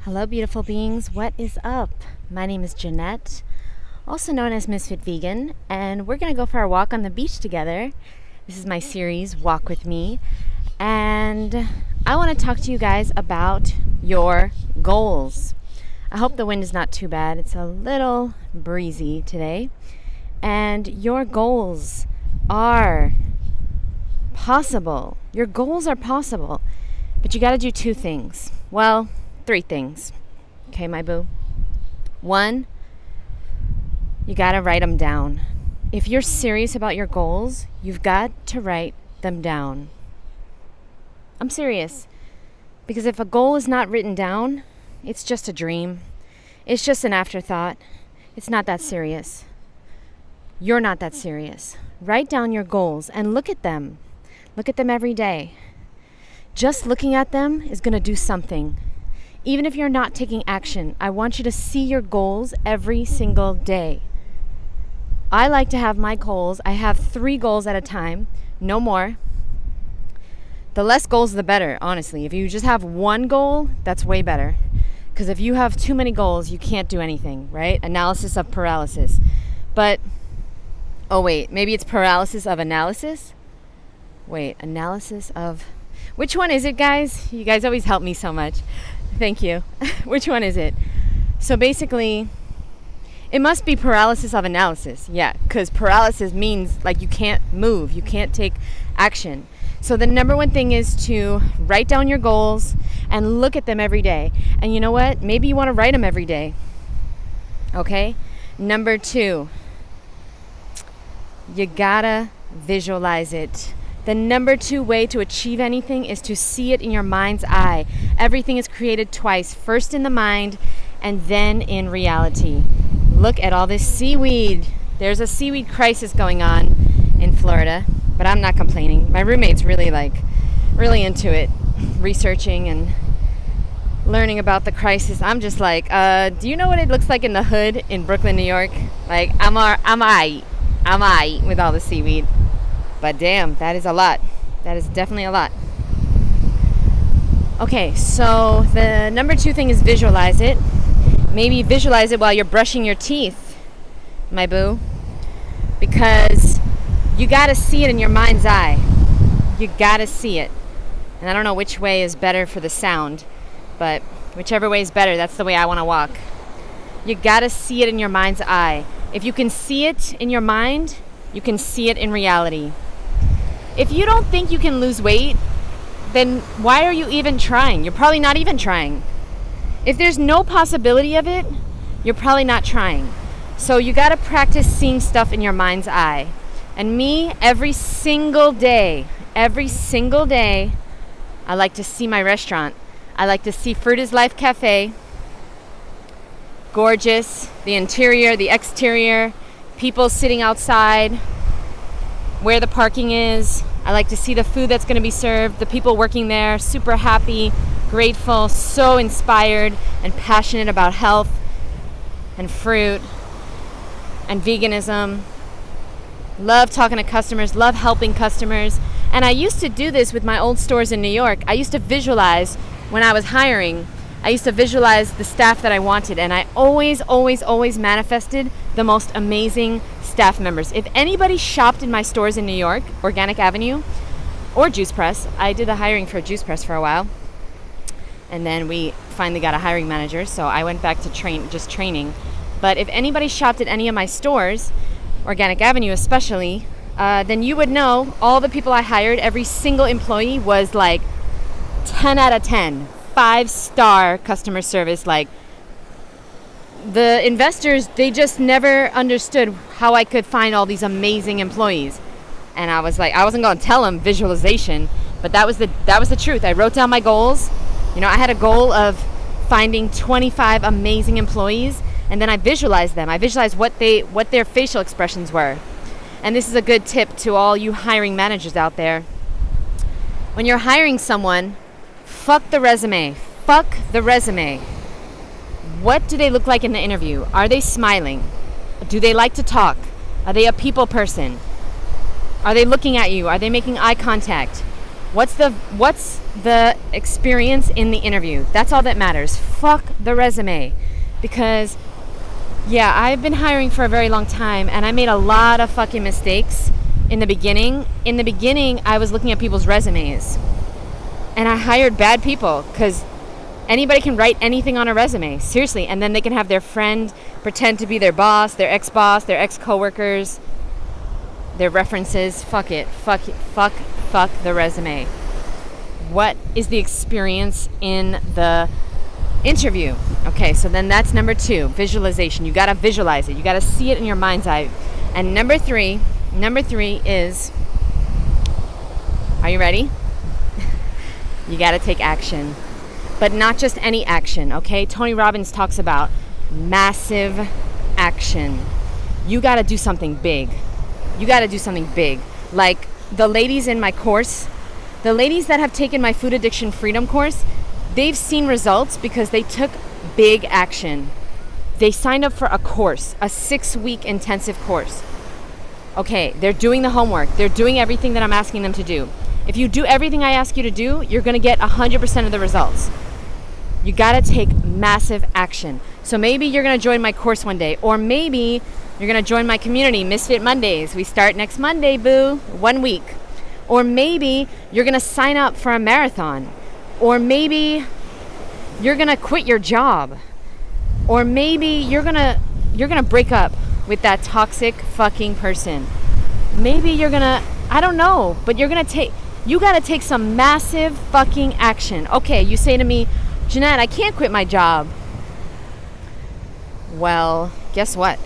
Hello, beautiful beings. What is up? My name is Jeanette, also known as Ms.FitVegan, and we're going to go for our walk on the beach together. This is my series, Walk With Me, and I want to talk to you guys about your goals. I hope the wind is not too bad. It's a little breezy today, and your goals are possible. Your goals are possible, but you got to do two things. Well, three things. Okay, my boo. One, you got to write them down. If you're serious about your goals, you've got to write them down. I'm serious. Because if a goal is not written down, it's just a dream. It's just an afterthought. It's not that serious. You're not that serious. Write down your goals and look at them. Look at them every day. Just looking at them is going to do something. Even if you're not taking action, I want you to see your goals every single day. I like to have my goals. I have 3 goals at a time, no more. The less goals, the better, honestly. If you just have one goal, that's way better. Because if you have too many goals, you can't do anything, right? Analysis of paralysis. But, maybe it's paralysis of analysis? Analysis of... Which one is it, guys? You guys always help me so much. Thank you. Which one is it? So basically, it must be paralysis of analysis. Yeah, because paralysis means like you can't move. You can't take action. So the number one thing is to write down your goals and look at them every day. And you know what? Maybe you want to write them every day. Okay? Number 2, you gotta visualize it. The number 2 way to achieve anything is to see it in your mind's eye. Everything is created twice, first in the mind and then in reality. Look at all this seaweed. There's a seaweed crisis going on in Florida, but I'm not complaining. My roommate's really into it, researching and learning about the crisis. I'm just like, do you know what it looks like in the hood in Brooklyn, New York? Like, I'm aight with all the seaweed. But damn, that is a lot. That is definitely a lot. Okay, so the number 2 thing is visualize it. Maybe visualize it while you're brushing your teeth, my boo. Because you gotta see it in your mind's eye. You gotta see it. And I don't know which way is better for the sound, but whichever way is better, that's the way I wanna walk. You gotta see it in your mind's eye. If you can see it in your mind, you can see it in reality. If you don't think you can lose weight, then why are you even trying? You're probably not even trying. If there's no possibility of it, you're probably not trying. So you got to practice seeing stuff in your mind's eye. And me, every single day, I like to see my restaurant. I like to see Fruit is Life Cafe. Gorgeous. The interior, the exterior, people sitting outside, where the parking is. I like to see the food that's going to be served, the people working there, super happy, grateful, so inspired and passionate about health and fruit and veganism. Love talking to customers, love helping customers. And I used to do this with my old stores in New York. I used to visualize when I was hiring. I used to visualize the staff that I wanted, and I always manifested the most amazing staff members. If anybody shopped in my stores in New York, Organic Avenue or Juice Press, I did the hiring for Juice Press for a while, and then we finally got a hiring manager, so I went back to training. But if anybody shopped at any of my stores, Organic Avenue especially, then you would know all the people I hired, every single employee was like 10 out of 10. 5-star customer service. Like, the investors, they just never understood how I could find all these amazing employees. And I was like, I wasn't going to tell them visualization, but that was the truth. I wrote down my goals. You know, I had a goal of finding 25 amazing employees, and then I visualized them. I visualized what their facial expressions were. And this is a good tip to all you hiring managers out there. When you're hiring someone, fuck the resume. What do they look like in the interview? Are they smiling? Do they like to talk? Are they a people person? Are they looking at you? Are they making eye contact? What's the experience in the interview. That's all that matters. Fuck the resume. Because, yeah, I've been hiring for a very long time, and I made a lot of fucking mistakes in the beginning. In the beginning, I was looking at people's resumes, and I hired bad people because anybody can write anything on a resume. Seriously. And then they can have their friend pretend to be their boss, their ex-boss, their ex-coworkers, their references. Fuck it. Fuck the resume. What is the experience in the interview? Okay, so then that's number 2, visualization. You got to visualize it. You got to see it in your mind's eye. And number three is, are you ready? You got to take action. But not just any action, okay? Tony Robbins talks about massive action. You got to do something big. You got to do something big. Like the ladies in my course, the ladies that have taken my food addiction freedom course, they've seen results because they took big action. They signed up for a course, a 6-week intensive course. Okay, they're doing the homework. They're doing everything that I'm asking them to do. If you do everything I ask you to do, you're going to get 100% of the results. You got to take massive action. So maybe you're going to join my course one day, or maybe you're going to join my community, Misfit Mondays. We start next Monday, boo, 1 week. Or maybe you're going to sign up for a marathon. Or maybe you're going to quit your job. Or maybe you're going to break up with that toxic fucking person. Maybe you're going to, I don't know, but you got to take some massive fucking action. Okay, you say to me, Jeanette, I can't quit my job. Well, guess what?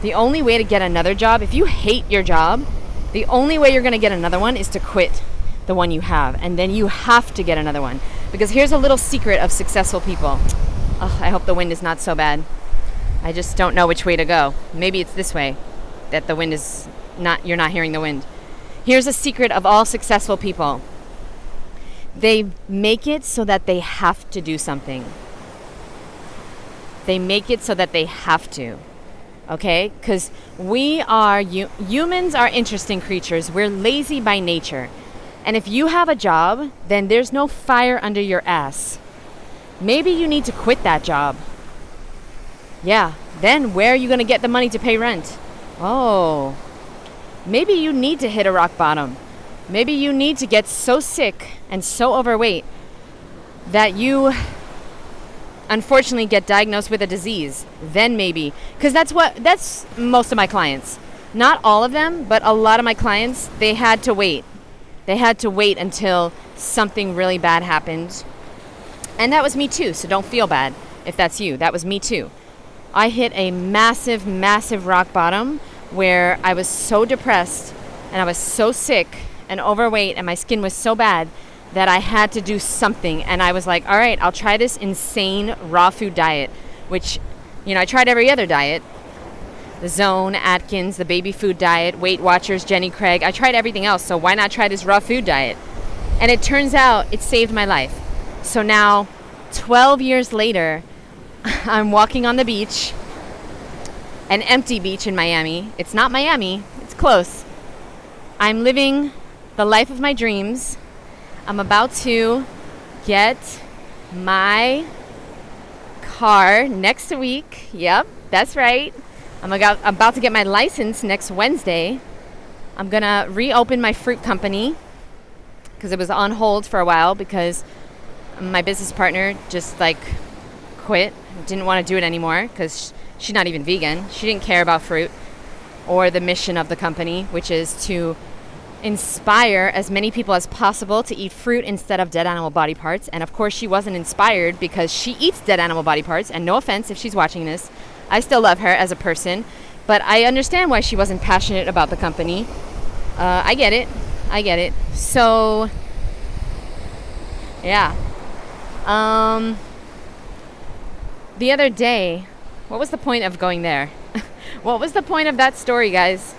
The only way to get another job, if you hate your job, the only way you're going to get another one is to quit the one you have. And then you have to get another one. Because here's a little secret of successful people. Oh, I hope the wind is not so bad. I just don't know which way to go. Maybe it's this way, that the wind is not, you're not hearing the wind. Here's a secret of all successful people. They make it so that they have to do something. They make it so that they have to. Okay? Because humans are interesting creatures. We're lazy by nature. And if you have a job, then there's no fire under your ass. Maybe you need to quit that job. Yeah. Then where are you going to get the money to pay rent? Oh. Maybe you need to hit a rock bottom. Maybe you need to get so sick and so overweight that you unfortunately get diagnosed with a disease. Then maybe, because that's most of my clients. Not all of them, but a lot of my clients, they had to wait. They had to wait until something really bad happened. And that was me too, so don't feel bad if that's you. That was me too. I hit a massive, massive rock bottom where I was so depressed and I was so sick and overweight and my skin was so bad that I had to do something. And I was like, all right, I'll try this insane raw food diet, which, I tried every other diet. The Zone, Atkins, the baby food diet, Weight Watchers, Jenny Craig. I tried everything else, so why not try this raw food diet? And it turns out it saved my life. So now, 12 years later, I'm walking on the beach, an empty beach in Miami. It's not Miami, it's close. I'm living the life of my dreams. I'm about to get my car next week. Yep, that's right. I'm about to get my license next Wednesday. I'm going to reopen my fruit company because it was on hold for a while because my business partner just quit, didn't want to do it anymore because she's not even vegan. She didn't care about fruit or the mission of the company, which is to inspire as many people as possible to eat fruit instead of dead animal body parts. And of course she wasn't inspired because she eats dead animal body parts, and no offense if she's watching this, I still love her as a person, but I understand why she wasn't passionate about the company. I get it. So yeah. The other day, what was the point of going there? What was the point of that story, guys?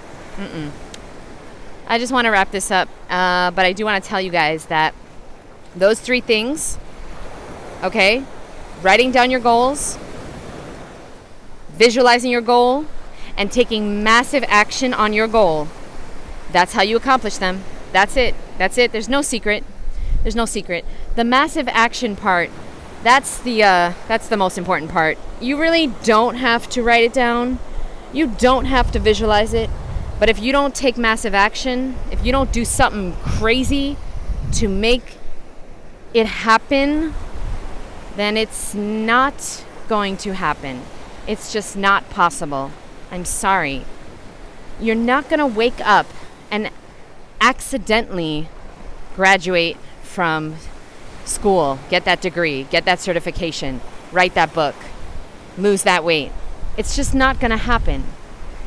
I just want to wrap this up, but I do want to tell you guys that those 3 things, okay? Writing down your goals, visualizing your goal, and taking massive action on your goal. That's how you accomplish them. That's it. There's no secret. There's no secret. The massive action part, that's the most important part. You really don't have to write it down. You don't have to visualize it. But if you don't take massive action, if you don't do something crazy to make it happen, then it's not going to happen. It's just not possible. I'm sorry. You're not going to wake up and accidentally graduate from school, get that degree, get that certification, write that book, lose that weight. It's just not going to happen.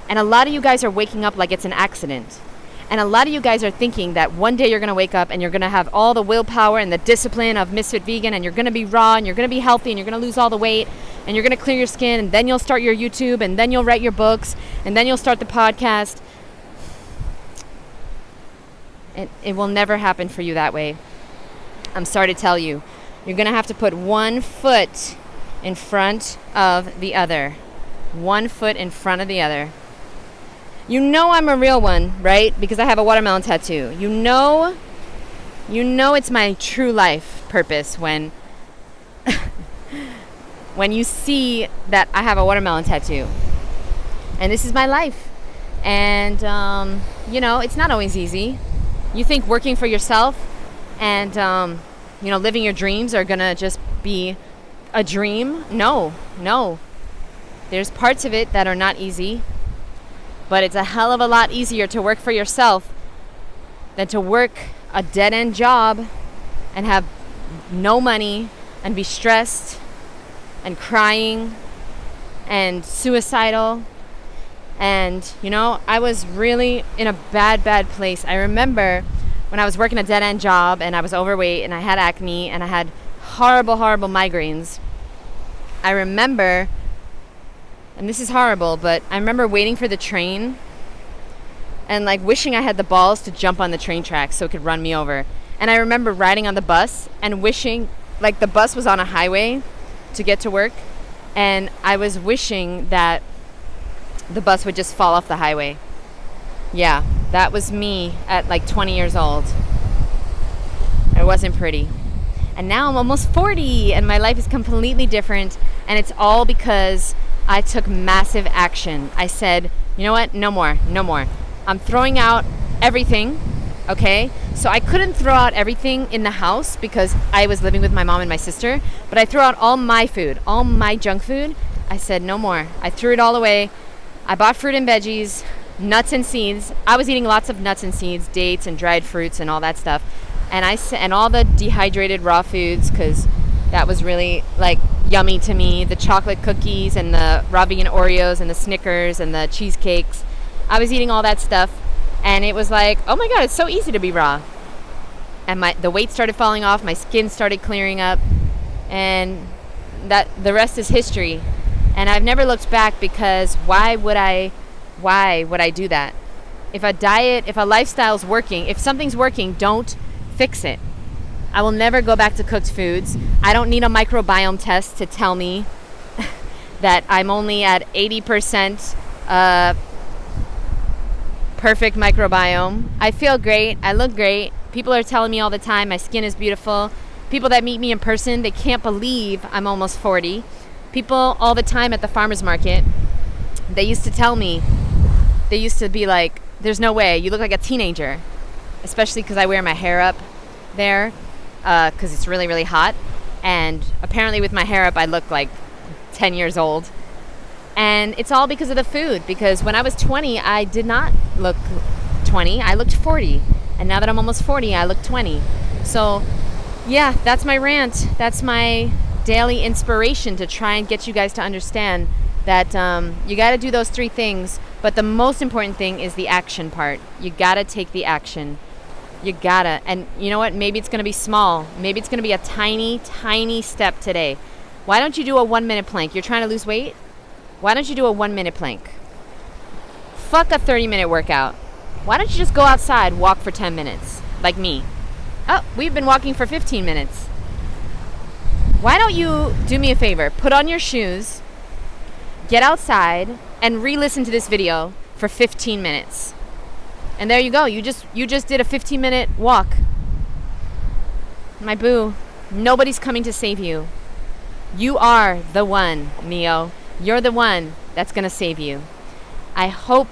And a lot of you guys are waking up like it's an accident. And a lot of you guys are thinking that one day you're going to wake up and you're going to have all the willpower and the discipline of Ms.FitVegan, and you're going to be raw and you're going to be healthy and you're going to lose all the weight and you're going to clear your skin, and then you'll start your YouTube, and then you'll write your books, and then you'll start the podcast. It will never happen for you that way. I'm sorry to tell you. You're going to have to put one foot in front of the other. One foot in front of the other. You know I'm a real one, right? Because I have a watermelon tattoo. You know it's my true life purpose when when you see that I have a watermelon tattoo. And this is my life. And, it's not always easy. You think working for yourself and, living your dreams are going to just be a dream? No. There's parts of it that are not easy. But it's a hell of a lot easier to work for yourself than to work a dead-end job and have no money and be stressed and crying and suicidal. And, I was really in a bad place. I remember when I was working a dead-end job and I was overweight and I had acne and I had horrible migraines. I remember, and this is horrible, but I remember waiting for the train and wishing I had the balls to jump on the train tracks so it could run me over. And I remember riding on the bus and wishing the bus was on a highway to get to work, and I was wishing that the bus would just fall off the highway. Yeah, that was me at 20 years old. It wasn't pretty. And now I'm almost 40 and my life is completely different, and it's all because I took massive action. I said, you know what? No more. I'm throwing out everything, okay? So I couldn't throw out everything in the house because I was living with my mom and my sister, but I threw out all my food, all my junk food. I said, no more. I threw it all away. I bought fruit and veggies, nuts and seeds. I was eating lots of nuts and seeds, dates and dried fruits and all that stuff. And all the dehydrated raw foods, because that was really yummy to me. The chocolate cookies and the raw vegan Oreos and the Snickers and the cheesecakes. I was eating all that stuff, and it was oh my God, it's so easy to be raw. And the weight started falling off, my skin started clearing up, and the rest is history. And I've never looked back, because why would I do that? If a lifestyle's working, if something's working, don't fix it. I will never go back to cooked foods. I don't need a microbiome test to tell me that I'm only at 80% perfect microbiome. I feel great. I look great. People are telling me all the time my skin is beautiful. People that meet me in person, they can't believe I'm almost 40. People all the time at the farmer's market, they used to tell me, they used to be like, there's no way, you look like a teenager. Especially because I wear my hair up there, because it's really, really hot. And apparently with my hair up, I look 10 years old. And it's all because of the food, because when I was 20, I did not look 20, I looked 40. And now that I'm almost 40, I look 20. So yeah, that's my rant. That's my daily inspiration to try and get you guys to understand that you got to do those 3 things. But the most important thing is the action part. You got to take the action. You gotta. And you know what? Maybe it's going to be small. Maybe it's going to be a tiny, tiny step today. Why don't you do a 1-minute plank? You're trying to lose weight? Why don't you do a 1-minute plank? Fuck a 30-minute workout. Why don't you just go outside, walk for 10 minutes, like me? Oh, we've been walking for 15 minutes. Why don't you do me a favor? Put on your shoes, get outside, and re-listen to this video for 15 minutes. And there you go. You just did a 15-minute walk. my boo, nobody's coming to save you. You are the one, Neo. You're the one that's going to save you. I hope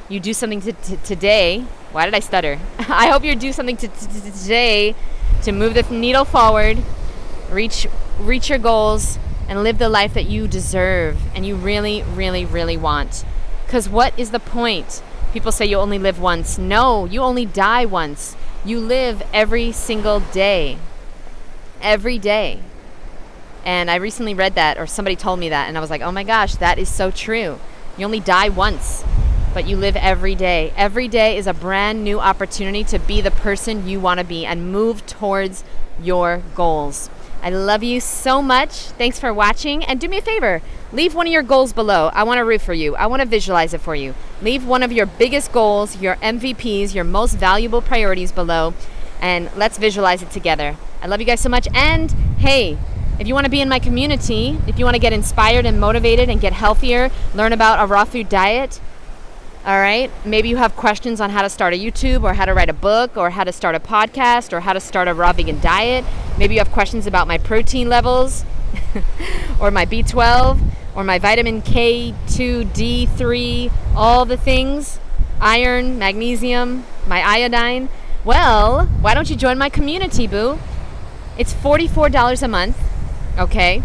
you do something today. Why did I stutter? I hope you do something today to move the needle forward, reach your goals, and live the life that you deserve and you really, really, really want. Because what is the point? People say you only live once. No, you only die once. You live every single day. Every day. And I recently read that, or somebody told me that, and I was like, oh my gosh, that is so true. You only die once, but you live every day. Every day is a brand new opportunity to be the person you want to be and move towards your goals. I love you so much. Thanks for watching. And do me a favor, leave one of your goals below. I want to root for you. I want to visualize it for you. Leave one of your biggest goals, your MVPs, your most valuable priorities below, and let's visualize it together. I love you guys so much. And hey, if you want to be in my community, if you want to get inspired and motivated and get healthier, learn about a raw food diet, all right, maybe you have questions on how to start a YouTube or how to write a book or how to start a podcast or how to start a raw vegan diet. Maybe you have questions about my protein levels or my B12 or my vitamin K2, D3, all the things, iron, magnesium, my iodine. Well, why don't you join my community, boo? It's $44 a month, okay?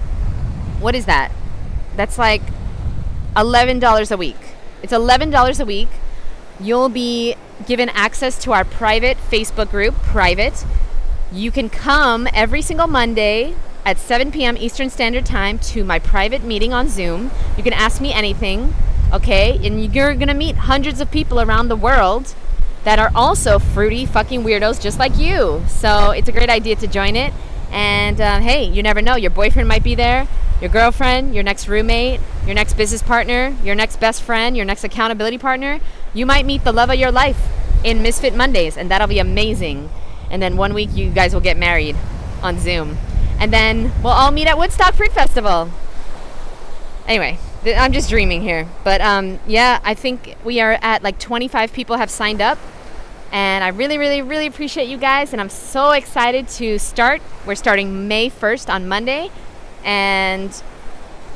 What is that? That's like $11 a week. It's $11 a week. You'll be given access to our private Facebook group, private. You can come every single Monday at 7 p.m. Eastern Standard Time to my private meeting on Zoom. You can ask me anything, okay? And you're going to meet hundreds of people around the world that are also fruity fucking weirdos just like you. So it's a great idea to join it. And hey, you never know. Your boyfriend might be there, your girlfriend, your next roommate, your next business partner, your next best friend, your next accountability partner. You might meet the love of your life in Misfit Mondays, and that'll be amazing. And then one week you guys will get married on Zoom. And then we'll all meet at Woodstock Fruit Festival. Anyway, I'm just dreaming here. But yeah, I think we are at like 25 people have signed up. And I really, really, really appreciate you guys. And I'm so excited to start. We're starting May 1st on Monday. And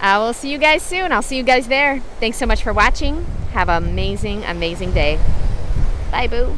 I will see you guys soon. I'll see you guys there. Thanks so much for watching. Have an amazing, amazing day. Bye, boo.